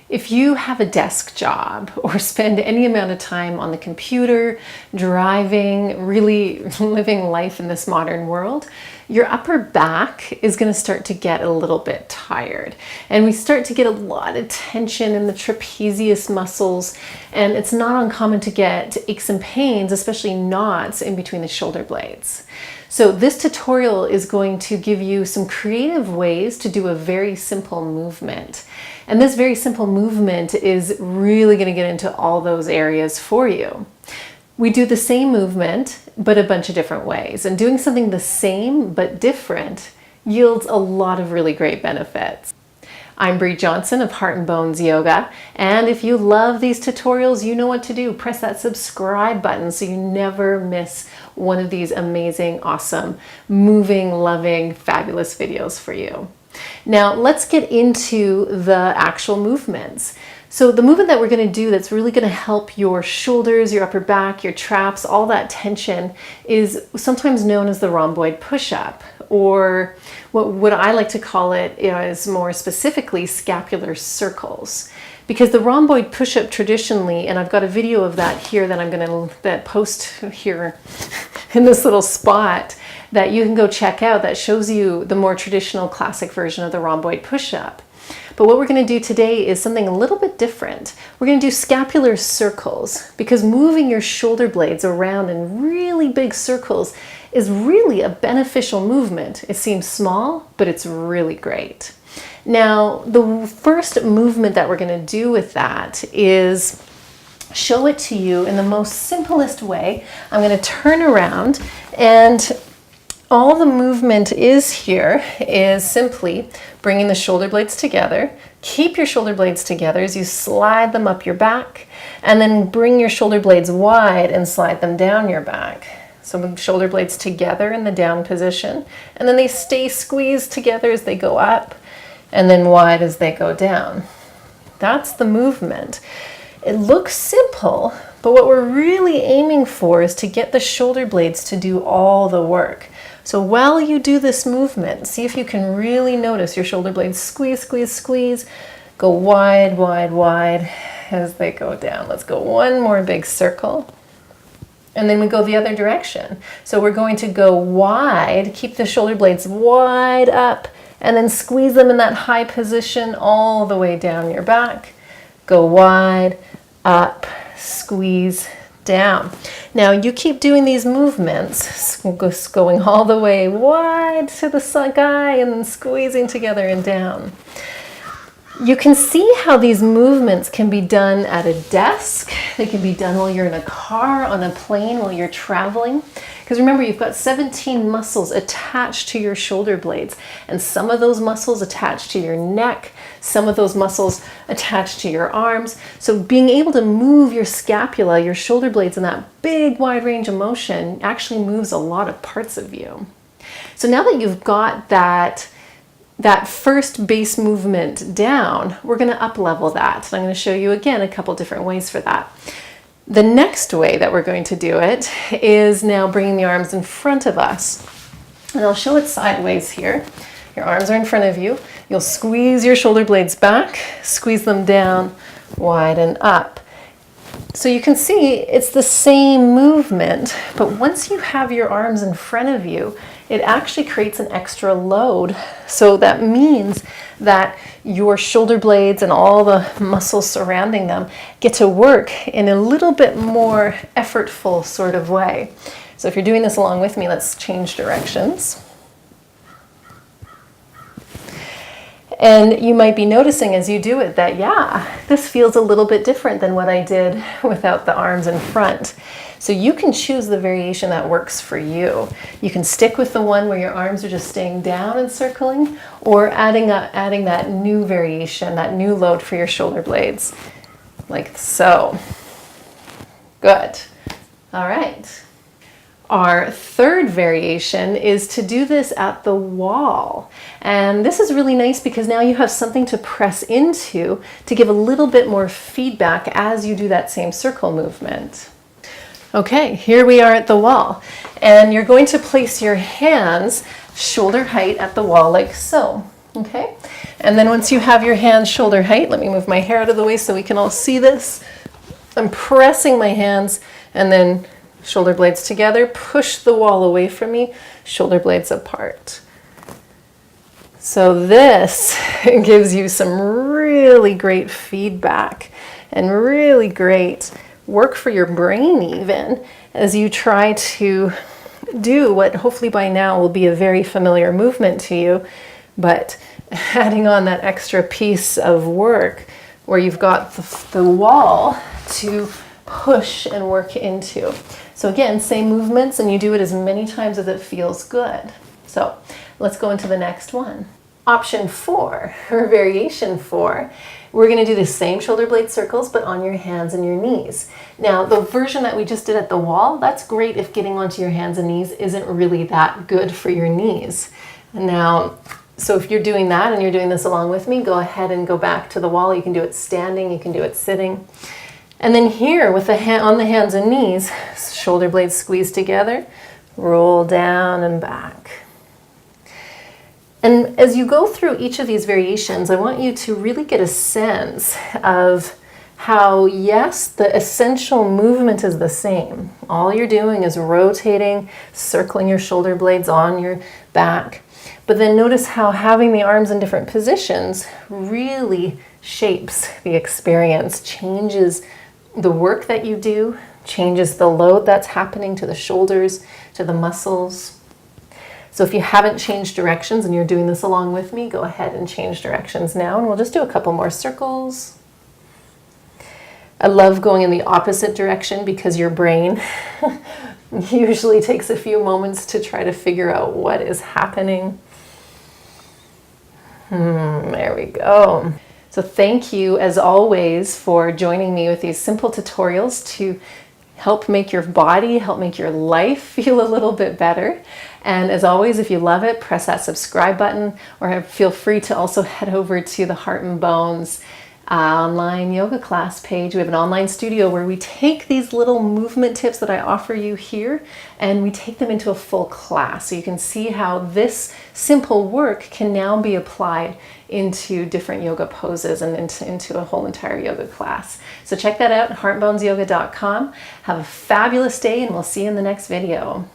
If you have a desk job or spend any amount of time on the computer, driving, really living life in this modern world, your upper back is going to start to get a little bit tired. And we start to get a lot of tension in the trapezius muscles, and it's not uncommon to get aches and pains, especially knots in between the shoulder blades. So this tutorial is going to give you some creative ways to do a very simple movement. And this very simple movement is really going to get into all those areas for you. We do the same movement, but a bunch of different ways. And doing something the same but different yields a lot of really great benefits. I'm Bree Johnson of Heart and Bones Yoga, and if you love these tutorials, you know what to do. Press that subscribe button so you never miss one of these amazing, awesome, moving, loving, fabulous videos for you. Now let's get into the actual movements. So the movement that we're going to do that's really going to help your shoulders, your upper back, your traps, all that tension is sometimes known as the rhomboid push-up, or what I like to call it is more specifically scapular circles. Because the rhomboid push-up traditionally, and I've got a video of that here that I'm going to post here in this little spot that you can go check out, that shows you the more traditional classic version of the rhomboid push-up. But what we're going to do today is something a little bit different. We're going to do scapular circles, because moving your shoulder blades around in really big circles is really a beneficial movement. It seems small, but it's really great. Now, the first movement that we're going to do with that is show it to you in the most simplest way. I'm going to turn around, and all the movement is here is simply bringing the shoulder blades together. Keep your shoulder blades together as you slide them up your back, and then bring your shoulder blades wide and slide them down your back. So shoulder blades together in the down position, and then they stay squeezed together as they go up, and then wide as they go down. That's the movement. It looks simple, but what we're really aiming for is to get the shoulder blades to do all the work. So while you do this movement, see if you can really notice your shoulder blades squeeze, squeeze, squeeze, go wide, wide, wide as they go down. Let's go one more big circle. And then we go the other direction. So we're going to go wide, keep the shoulder blades wide up, and then squeeze them in that high position all the way down your back. Go wide, up, squeeze, down. Now you keep doing these movements, going all the way wide to the sky and then squeezing together and down. You can see how these movements can be done at a desk. They can be done while you're in a car, on a plane, while you're traveling. Because remember, you've got 17 muscles attached to your shoulder blades, and some of those muscles attached to your neck, some of those muscles attached to your arms. So being able to move your scapula, your shoulder blades in that big wide range of motion actually moves a lot of parts of you. So now that you've got that first base movement down, we're going to up level that. And I'm going to show you again a couple different ways for that. The next way that we're going to do it is now bringing the arms in front of us. And I'll show it sideways here. Your arms are in front of you. You'll squeeze your shoulder blades back, squeeze them down, wide and up. So you can see it's the same movement, but once you have your arms in front of you, it actually creates an extra load. So that means that your shoulder blades and all the muscles surrounding them get to work in a little bit more effortful sort of way. So if you're doing this along with me, let's change directions. And you might be noticing as you do it that, yeah, this feels a little bit different than what I did without the arms in front. So you can choose the variation that works for you. You can stick with the one where your arms are just staying down and circling, or adding that new variation, that new load for your shoulder blades, like so. Good. All right. Our third variation is to do this at the wall. And this is really nice because now you have something to press into to give a little bit more feedback as you do that same circle movement. Okay, here we are at the wall. And you're going to place your hands shoulder height at the wall like so. Okay, And then once you have your hands shoulder height, let me move my hair out of the way so we can all see this. I'm pressing my hands and then shoulder blades together, push the wall away from me, shoulder blades apart. So this gives you some really great feedback and really great work for your brain even as you try to do what hopefully by now will be a very familiar movement to you, but adding on that extra piece of work where you've got the wall to push and work into. So again, same movements, and you do it as many times as it feels good. So let's go into the next one. Option 4, or variation 4, we're going to do the same shoulder blade circles, but on your hands and your knees. Now, the version that we just did at the wall, that's great if getting onto your hands and knees isn't really that good for your knees. Now, so if you're doing that and you're doing this along with me, go ahead and go back to the wall. You can do it standing, you can do it sitting. And then here, with on the hands and knees, shoulder blades squeeze together, roll down and back. And as you go through each of these variations, I want you to really get a sense of how, yes, the essential movement is the same. All you're doing is rotating, circling your shoulder blades on your back. But then notice how having the arms in different positions really shapes the experience, changes the work that you do, changes the load that's happening to the shoulders, to the muscles. So if you haven't changed directions and you're doing this along with me, go ahead and change directions now, and we'll just do a couple more circles. I love going in the opposite direction because your brain usually takes a few moments to try to figure out what is happening. There we go. So thank you as always for joining me with these simple tutorials to help make your body, help make your life feel a little bit better. And as always, if you love it, press that subscribe button, or feel free to also head over to the Heart and Bones online yoga class page. We have an online studio where we take these little movement tips that I offer you here and we take them into a full class. So you can see how this simple work can now be applied into different yoga poses and into a whole entire yoga class. So check that out, heartbonesyoga.com. Have a fabulous day and we'll see you in the next video.